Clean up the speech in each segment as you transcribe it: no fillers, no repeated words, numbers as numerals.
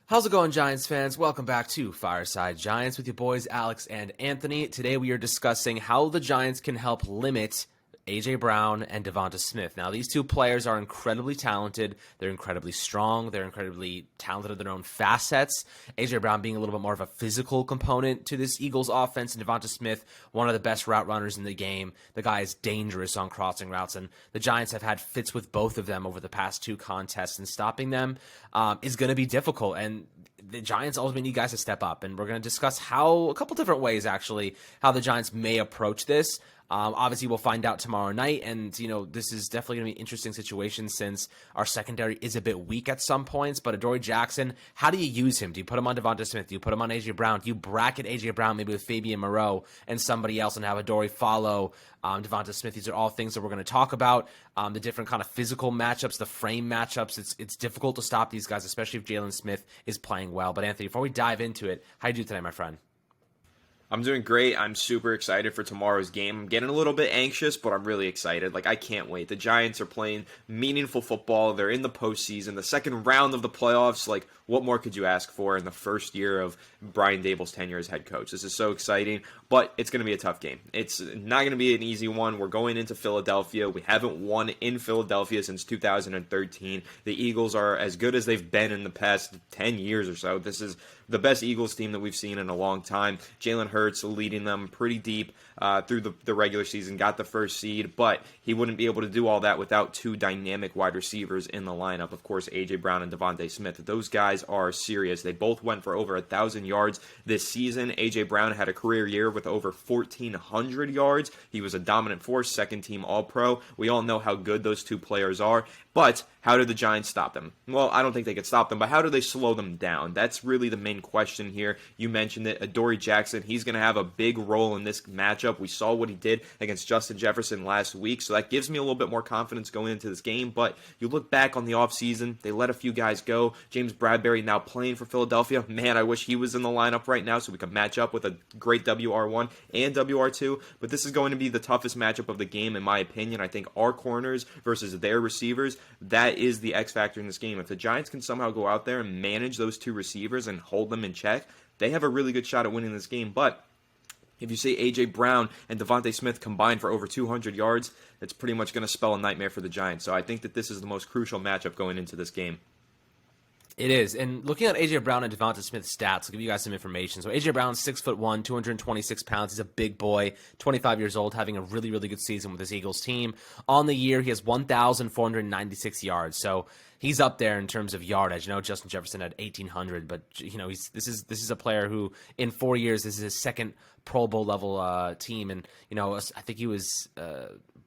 How's it going, Giants fans? Welcome back to Fireside Giants with your boys Alex and Anthony. Today we are discussing how the Giants can help limit A.J. Brown and DeVonta Smith. Now, these two players are incredibly talented. They're incredibly strong. They're incredibly talented in their own facets. A.J. Brown being a little bit more of a physical component to this Eagles offense, and DeVonta Smith, one of the best route runners in the game. The guy is dangerous on crossing routes, and the Giants have had fits with both of them over the past two contests, and stopping them is going to be difficult. And the Giants ultimately need guys to step up, and we're going to discuss a couple different ways, actually, how the Giants may approach this. Obviously, we'll find out tomorrow night, and, this is definitely going to be an interesting situation since our secondary is a bit weak at some points, but Adoree Jackson, how do you use him? Do you put him on DeVonta Smith? Do you put him on A.J. Brown? Do you bracket A.J. Brown maybe with Fabian Moreau and somebody else and have Adoree follow DeVonta Smith? These are all things that we're going to talk about. The different kind of physical matchups, the frame matchups. It's difficult to stop these guys, especially if Jalen Smith is playing well. But Anthony, before we dive into it, how do you do today, my friend? I'm doing great. I'm super excited for tomorrow's game. I'm getting a little bit anxious, but I'm really excited. I can't wait. The Giants are playing meaningful football. They're in the postseason, the second round of the playoffs. What more could you ask for in the first year of Brian Daboll's tenure as head coach? This is so exciting, but it's going to be a tough game. It's not going to be an easy one. We're going into Philadelphia. We haven't won in Philadelphia since 2013. The Eagles are as good as they've been in the past 10 years or so. This is the best Eagles team that we've seen in a long time. Jalen Hurts leading them pretty deep through the regular season, got the first seed, but he wouldn't be able to do all that without two dynamic wide receivers in the lineup. Of course, A.J. Brown and DeVonta Smith. Those guys are serious. They both went for over 1,000 yards this season. A.J. Brown had a career year with over 1,400 yards. He was a dominant force, second-team All-Pro. We all know how good those two players are, but how do the Giants stop them? Well, I don't think they could stop them, but how do they slow them down? That's really the main question here. You mentioned it, Adoree Jackson. He's going to have a big role in this matchup. We saw what he did against Justin Jefferson last week, so that gives me a little bit more confidence going into this game. But you look back on the offseason, they let a few guys go. James Bradbury now playing for Philadelphia. Man, I wish he was in the lineup right now so we could match up with a great WR1 and WR2. But this is going to be the toughest matchup of the game, in my opinion. I think our corners versus their receivers, that is the X factor in this game. If the Giants can somehow go out there and manage those two receivers and hold them in check, they have a really good shot at winning this game. But if you say A.J. Brown and DeVonta Smith combined for over 200 yards, it's pretty much going to spell a nightmare for the Giants. So I think that this is the most crucial matchup going into this game. It is. And looking at A.J. Brown and DeVonta Smith's stats, I'll give you guys some information. So A.J. Brown's 6'1", 226 pounds. He's a big boy, 25 years old, having a really, really good season with his Eagles team. On the year, he has 1,496 yards. So he's up there in terms of yardage. Justin Jefferson had 1,800, but this is a player who in 4 years, this is his second Pro Bowl level team, and I think he was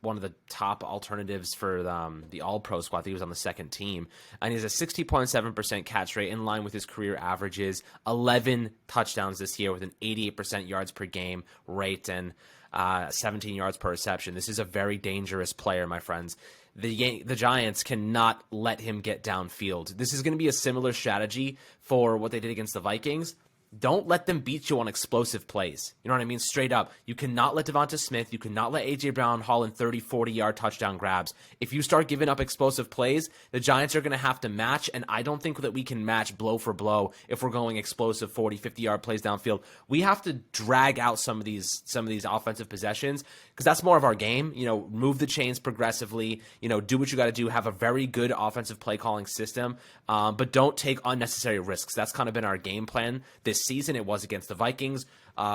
one of the top alternatives for the All-Pro squad. I think he was on the second team, and he has a 60.7% catch rate in line with his career averages. 11 touchdowns this year with an 88% yards per game rate and 17 yards per reception. This is a very dangerous player, my friends. The Giants cannot let him get downfield. This is going to be a similar strategy for what they did against the Vikings. Don't let them beat you on explosive plays. You know what I mean? Straight up. You cannot let DeVonta Smith, you cannot let A.J. Brown haul in 30, 40-yard touchdown grabs. If you start giving up explosive plays, the Giants are going to have to match, and I don't think that we can match blow for blow if we're going explosive 40, 50-yard plays downfield. We have to drag out some of these offensive possessions because that's more of our game. Move the chains progressively, do what you got to do, have a very good offensive play calling system, but don't take unnecessary risks. That's kind of been our game plan this season. It was against the Vikings.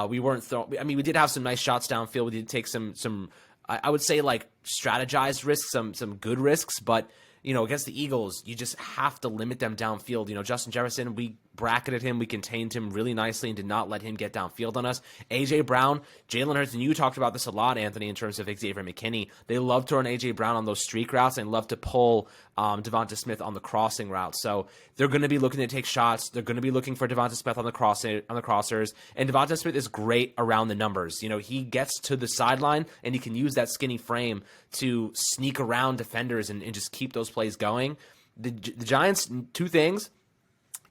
We weren't we did have some nice shots downfield. We did take some I would say strategized risks, some good risks, but against the Eagles, you just have to limit them downfield. Justin Jefferson, we bracketed him, we contained him really nicely and did not let him get downfield on us. A.J. Brown, Jalen Hurts, and you talked about this a lot, Anthony, in terms of Xavier McKinney. They love to run A.J. Brown on those streak routes and love to pull DeVonta Smith on the crossing route. So they're going to be looking to take shots. They're going to be looking for DeVonta Smith on the crossers. And DeVonta Smith is great around the numbers. He gets to the sideline and he can use that skinny frame to sneak around defenders and just keep those plays going. The Giants, two things: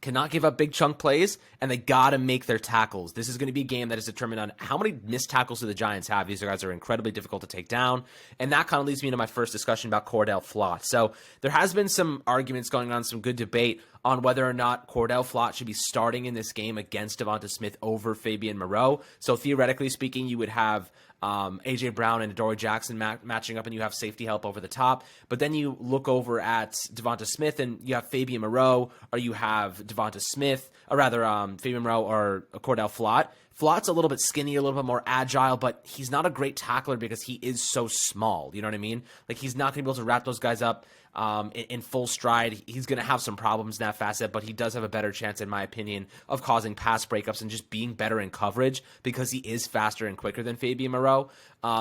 cannot give up big chunk plays, and they got to make their tackles. This is going to be a game that is determined on how many missed tackles do the Giants have. These guys are incredibly difficult to take down, and that kind of leads me into my first discussion about Cordell Flott. So there has been some arguments going on, some good debate on whether or not Cordell Flott should be starting in this game against DeVonta Smith over Fabian Moreau. So theoretically speaking, you would have A.J. Brown and Adoree Jackson matching up, and you have safety help over the top. But then you look over at DeVonta Smith, and you have Fabian Moreau, or you have DeVonta Smith, or rather Fabian Moreau or Cordell Flott. Flott's a little bit skinny, a little bit more agile, but he's not a great tackler because he is so small. You know what I mean? Like, he's not going to be able to wrap those guys up in full stride. He's going to have some problems in that facet, but he does have a better chance, in my opinion, of causing pass breakups and just being better in coverage because he is faster and quicker than Fabian Moreau.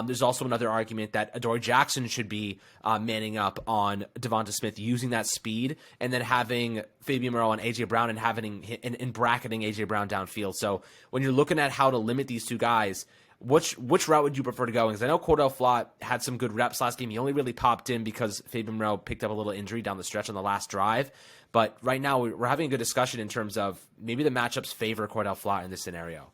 There's also another argument that Adoree Jackson should be manning up on DeVonta Smith using that speed, and then having Fabian Moreau on A.J. Brown and having and bracketing A.J. Brown downfield. So when you're looking at how to limit these two guys, which route would you prefer to go? Because I know Cordell Flott had some good reps last game. He only really popped in because Fabian Moreau picked up a little injury down the stretch on the last drive. But right now we're having a good discussion in terms of maybe the matchups favor Cordell Flott in this scenario.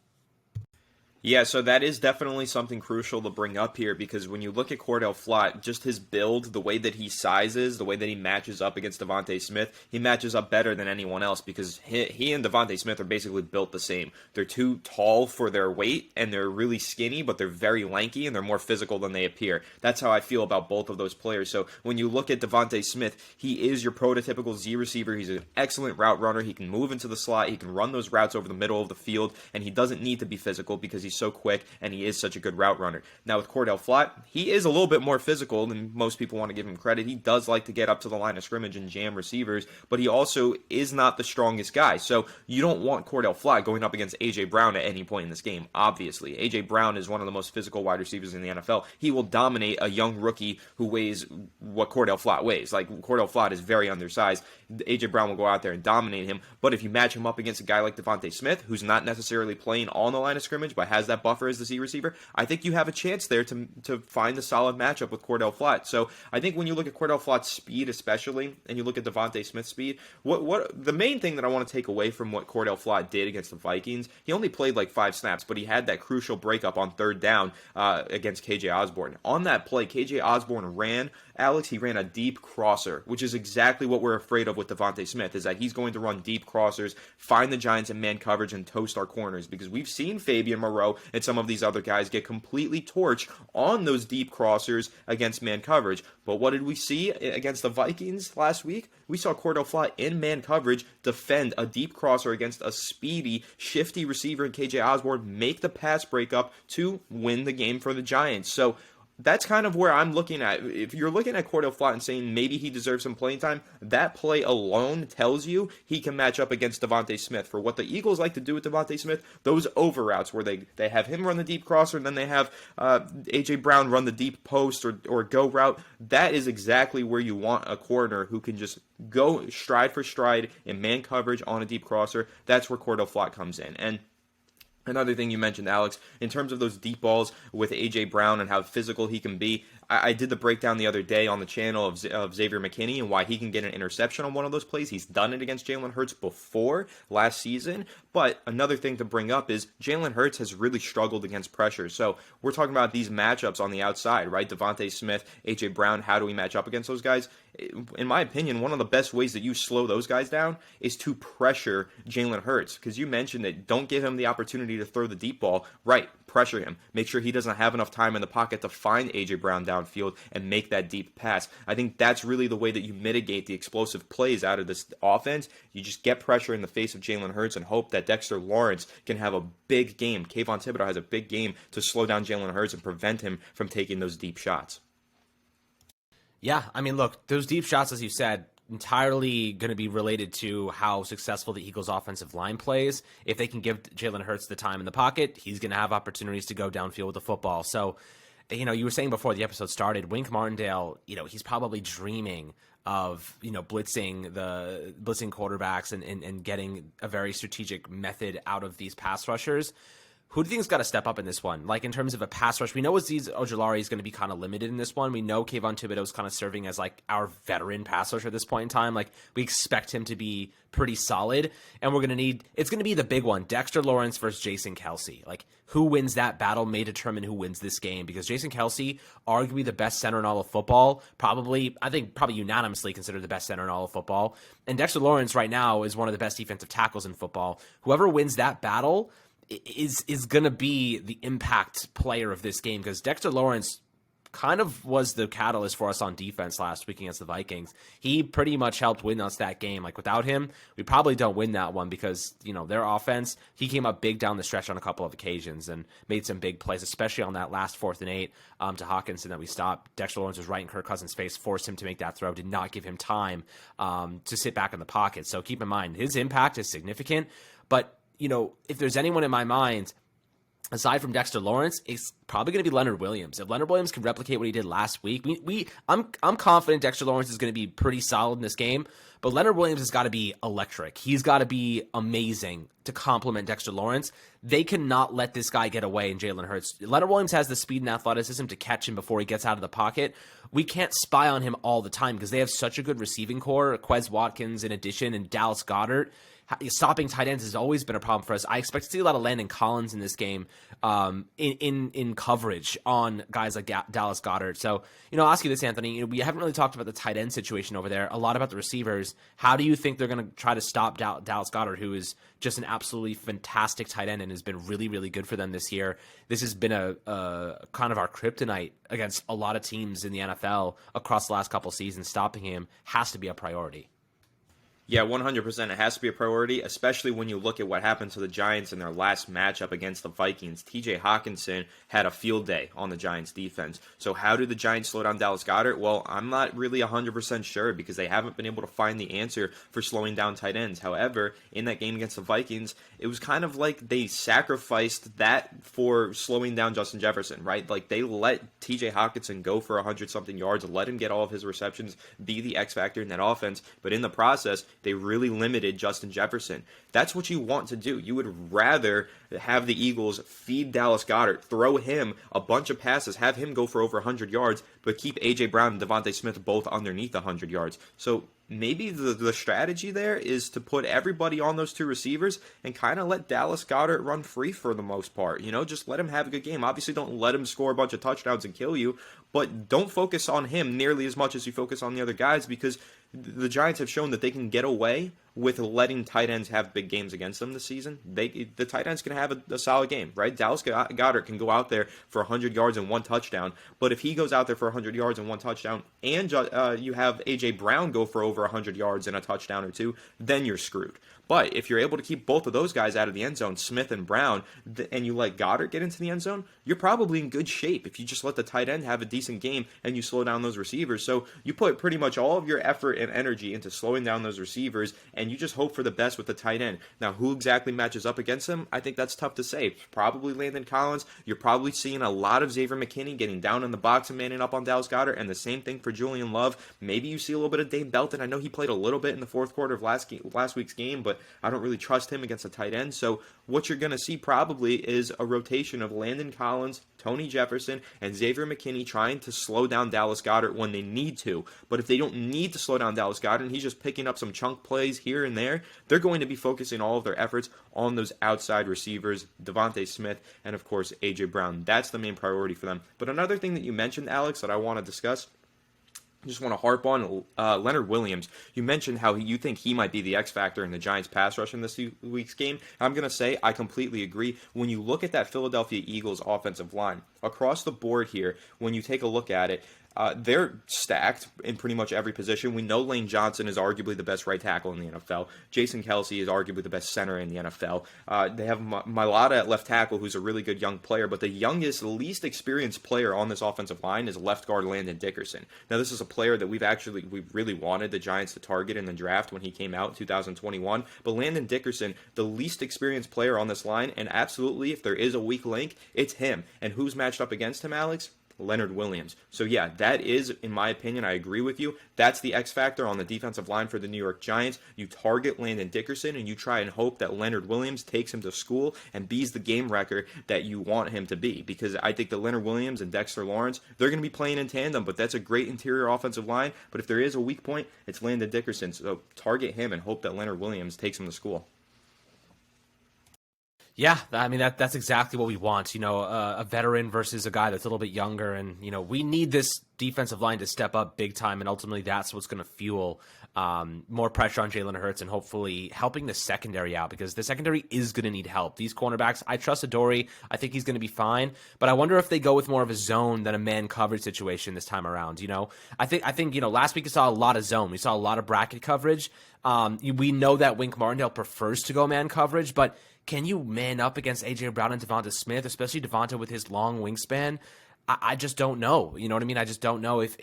Yeah, so that is definitely something crucial to bring up here, because when you look at Cordell Flott, just his build, the way that he sizes, the way that he matches up against DeVonta Smith, he matches up better than anyone else because he and DeVonta Smith are basically built the same. They're too tall for their weight, and they're really skinny, but they're very lanky, and they're more physical than they appear. That's how I feel about both of those players. So when you look at DeVonta Smith, he is your prototypical Z receiver. He's an excellent route runner. He can move into the slot. He can run those routes over the middle of the field, and he doesn't need to be physical because he's so quick and he is such a good route runner. Now with Cordell Flott, he is a little bit more physical than most people want to give him credit. He does like to get up to the line of scrimmage and jam receivers, but he also is not the strongest guy. So you don't want Cordell Flott going up against A.J. Brown at any point in this game, obviously. A.J. Brown is one of the most physical wide receivers in the NFL. He will dominate a young rookie who weighs what Cordell Flott weighs. Like, Cordell Flott is very undersized. A.J. Brown will go out there and dominate him, but if you match him up against a guy like DeVonta Smith, who's not necessarily playing on the line of scrimmage, but has that buffer as the Z receiver, I think you have a chance there to find a solid matchup with Cordell Flott. So I think when you look at Cordell Flott's speed especially, and you look at DeVonta Smith's speed, what the main thing that I want to take away from what Cordell Flott did against the Vikings, he only played like 5 snaps, but he had that crucial breakup on third down against KJ Osborne. On that play, KJ Osborne ran, Alex, he ran a deep crosser, which is exactly what we're afraid of with DeVonta Smith, is that he's going to run deep crossers, find the Giants in man coverage, and toast our corners, because we've seen Fabian Moreau and some of these other guys get completely torched on those deep crossers against man coverage. But what did we see against the Vikings last week? We saw Cordell Flott in man coverage defend a deep crosser against a speedy, shifty receiver in KJ Osborne, make the pass breakup to win the game for the Giants. So that's kind of where I'm looking at. If you're looking at Cordell Flott and saying maybe he deserves some playing time, that play alone tells you he can match up against DeVonta Smith. For what the Eagles like to do with DeVonta Smith, those over routes where they have him run the deep crosser and then they have A.J. Brown run the deep post or go route, that is exactly where you want a corner who can just go stride for stride in man coverage on a deep crosser. That's where Cordell Flott comes in. And another thing you mentioned, Alex, in terms of those deep balls with A.J. Brown and how physical he can be, I did the breakdown the other day on the channel of Xavier McKinney and why he can get an interception on one of those plays. He's done it against Jalen Hurts before last season. But another thing to bring up is Jalen Hurts has really struggled against pressure. So we're talking about these matchups on the outside, right? DeVonta Smith, A.J. Brown, how do we match up against those guys? In my opinion, one of the best ways that you slow those guys down is to pressure Jalen Hurts. Because you mentioned that don't give him the opportunity to throw the deep ball. Right, pressure him. Make sure he doesn't have enough time in the pocket to find A.J. Brown downfield and make that deep pass. I think that's really the way that you mitigate the explosive plays out of this offense. You just get pressure in the face of Jalen Hurts and hope that Dexter Lawrence can have a big game. Kayvon Thibodeau has a big game to slow down Jalen Hurts and prevent him from taking those deep shots. Yeah, I mean, look, those deep shots, as you said, entirely going to be related to how successful the Eagles' offensive line plays. If they can give Jalen Hurts the time in the pocket, he's going to have opportunities to go downfield with the football. So, you were saying before the episode started, Wink Martindale, he's probably dreaming of, blitzing quarterbacks and getting a very strategic method out of these pass rushers. Who do you think's got to step up in this one? Like, in terms of a pass rush, we know Azeez Ojulari is going to be kind of limited in this one. We know Kayvon Thibodeau is kind of serving as, like, our veteran pass rusher at this point in time. Like, we expect him to be pretty solid, and we're going to need – it's going to be the big one, Dexter Lawrence versus Jason Kelce. Like, who wins that battle may determine who wins this game, because Jason Kelce, arguably the best center in all of football, probably unanimously considered the best center in all of football, and Dexter Lawrence right now is one of the best defensive tackles in football. Whoever wins that battle – is going to be the impact player of this game, because Dexter Lawrence kind of was the catalyst for us on defense last week against the Vikings. He pretty much helped win us that game. Like, without him, we probably don't win that one, because, you know, their offense, he came up big down the stretch on a couple of occasions and made some big plays, especially on that last 4th and 8 to Hawkinson that we stopped. Dexter Lawrence was right in Kirk Cousins' face, forced him to make that throw, did not give him time to sit back in the pocket. So keep in mind, his impact is significant, but you know, if there's anyone in my mind, aside from Dexter Lawrence, it's probably going to be Leonard Williams. If Leonard Williams can replicate what he did last week, I'm confident Dexter Lawrence is going to be pretty solid in this game, but Leonard Williams has got to be electric. He's got to be amazing to complement Dexter Lawrence. They cannot let this guy get away in Jalen Hurts. Leonard Williams has the speed and athleticism to catch him before he gets out of the pocket. We can't spy on him all the time because they have such a good receiving core, Quez Watkins in addition, and Dallas Goedert. Stopping tight ends has always been a problem for us. I expect to see a lot of Landon Collins in this game in coverage on guys like Dallas Goedert. So, you know, I'll ask you this, Anthony. You know, we haven't really talked about the tight end situation over there, a lot about the receivers. How do you think they're going to try to stop Dallas Goedert, who is just an absolutely fantastic tight end and has been really, really good for them this year? This has been a kind of our kryptonite against a lot of teams in the NFL across the last couple seasons. Stopping him has to be a priority. Yeah, 100%. It has to be a priority, especially when you look at what happened to the Giants in their last matchup against the Vikings. TJ Hawkinson had a field day on the Giants defense. So how did the Giants slow down Dallas Goedert? Well, I'm not really 100% sure because they haven't been able to find the answer for slowing down tight ends. However, in that game against the Vikings, it was kind of like they sacrificed that for slowing down Justin Jefferson, right? Like, they let TJ Hawkinson go for 100-something yards, let him get all of his receptions, be the X factor in that offense, but in the process, they really limited Justin Jefferson. That's what you want to do. You would rather have the Eagles feed Dallas Goedert, throw him a bunch of passes, have him go for over 100 yards, but keep A.J. Brown and DeVonta Smith both underneath 100 yards. So maybe the strategy there is to put everybody on those two receivers and kind of let Dallas Goedert run free for the most part. You know, just let him have a good game. Obviously, don't let him score a bunch of touchdowns and kill you, but don't focus on him nearly as much as you focus on the other guys, because the Giants have shown that they can get away with letting tight ends have big games against them this season. The tight ends can have a solid game, right? Dallas Goedert can go out there for 100 yards and 1 touchdown, but if he goes out there for 100 yards and 1 touchdown, and you have A.J. Brown go for over 100 yards and a touchdown or 2, then you're screwed. But if you're able to keep both of those guys out of the end zone, Smith and Brown, and you let Goedert get into the end zone, you're probably in good shape if you just let the tight end have a decent game and you slow down those receivers. So you put pretty much all of your effort and energy into slowing down those receivers, and you just hope for the best with the tight end. Now, who exactly matches up against them? I think that's tough to say. Probably Landon Collins. You're probably seeing a lot of Xavier McKinney getting down in the box and manning up on Dallas Goedert, and the same thing for Julian Love. Maybe you see a little bit of Dane Belton. I know he played a little bit in the fourth quarter of last week's game, but I don't really trust him against a tight end. So what you're going to see probably is a rotation of Landon Collins, Tony Jefferson, and Xavier McKinney trying to slow down Dallas Goedert when they need to. But if they don't need to slow down Dallas Goedert and he's just picking up some chunk plays here and there, they're going to be focusing all of their efforts on those outside receivers, DeVonta Smith, and of course A.J. Brown. That's the main priority for them. But another thing that you mentioned, Alex, that I want to discuss, I just want to harp on Leonard Williams. You mentioned how you think he might be the X factor in the Giants pass rush in this week's game. I'm going to say I completely agree. When you look at that Philadelphia Eagles offensive line, across the board here, when you take a look at it, they're stacked in pretty much every position. We know Lane Johnson is arguably the best right tackle in the NFL. Jason Kelce is arguably the best center in the NFL. They have Mailata at left tackle, who's a really good young player, but the youngest, least experienced player on this offensive line is left guard Landon Dickerson. Now, this is a player that we really wanted the Giants to target in the draft when he came out in 2021, but Landon Dickerson, the least experienced player on this line, and absolutely, if there is a weak link, it's him. And who's matched up against him, Alex? Leonard Williams. So yeah, that is, in my opinion, I agree with you. That's the X factor on the defensive line for the New York Giants. You target Landon Dickerson and you try and hope that Leonard Williams takes him to school and be's the game record that you want him to be. Because I think that Leonard Williams and Dexter Lawrence, they're going to be playing in tandem, but that's a great interior offensive line. But if there is a weak point, it's Landon Dickerson. So target him and hope that Leonard Williams takes him to school. Yeah, I mean, that's exactly what we want. A veteran versus a guy that's a little bit younger. And, we need this defensive line to step up big time. And ultimately, that's what's going to fuel more pressure on Jalen Hurts and hopefully helping the secondary out, because the secondary is going to need help. These cornerbacks, I trust Adoree. I think he's going to be fine. But I wonder if they go with more of a zone than a man coverage situation this time around. I think last week we saw a lot of zone. We saw a lot of bracket coverage. We know that Wink Martindale prefers to go man coverage, but can you man up against A.J. Brown and DeVonta Smith, especially DeVonta with his long wingspan? I just don't know. You know what I mean? I just don't know if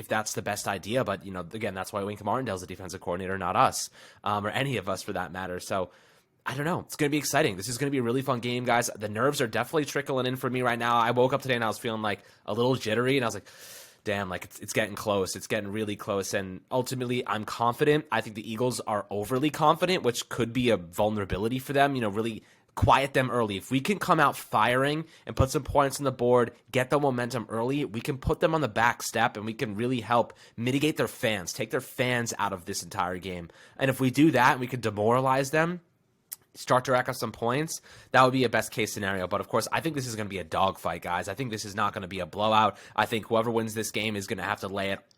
that's the best idea. But, again, that's why Wink Martindale's the defensive coordinator, not us, or any of us for that matter. So I don't know. It's going to be exciting. This is going to be a really fun game, guys. The nerves are definitely trickling in for me right now. I woke up today and I was feeling like a little jittery, and I was like, damn, like it's getting close. It's getting really close. And ultimately, I'm confident. I think the Eagles are overly confident, which could be a vulnerability for them, really quiet them early. If we can come out firing and put some points on the board, get the momentum early, we can put them on the back step and we can really help mitigate their fans, take their fans out of this entire game. And if we do that, we can demoralize them, start to rack up some points, that would be a best case scenario. But of course, I think this is going to be a dogfight, guys. I think this is not going to be a blowout. I think whoever wins this game is going to have to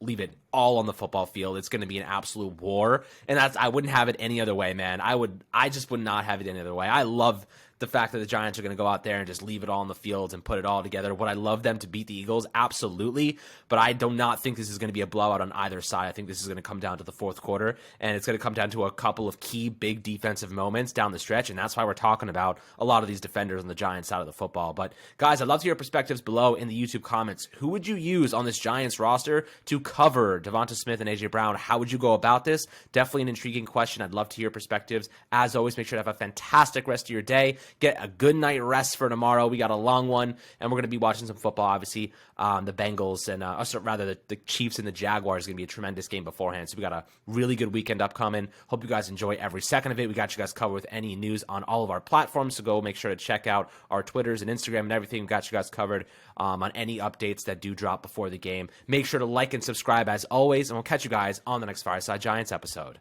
leave it all on the football field. It's going to be an absolute war, and I wouldn't have it any other way, man. I just would not have it any other way. I love the fact that the Giants are going to go out there and just leave it all on the field and put it all together. Would I love them to beat the Eagles? Absolutely. But I do not think this is going to be a blowout on either side. I think this is going to come down to the fourth quarter, and it's going to come down to a couple of key big defensive moments down the stretch, and that's why we're talking about a lot of these defenders on the Giants side of the football. But guys, I'd love to hear your perspectives below in the YouTube comments. Who would you use on this Giants roster to cover DeVonta Smith and A.J. Brown? How would you go about this? Definitely an intriguing question. I'd love to hear your perspectives. As always, make sure to have a fantastic rest of your day. Get a good night rest for tomorrow. We got a long one, and we're going to be watching some football, obviously. The Bengals and, the Chiefs and the Jaguars is going to be a tremendous game beforehand. So we got a really good weekend upcoming. Hope you guys enjoy every second of it. We got you guys covered with any news on all of our platforms, so go make sure to check out our Twitters and Instagram and everything. We got you guys covered on any updates that do drop before the game. Make sure to like and subscribe as always, and we'll catch you guys on the next Fireside Giants episode.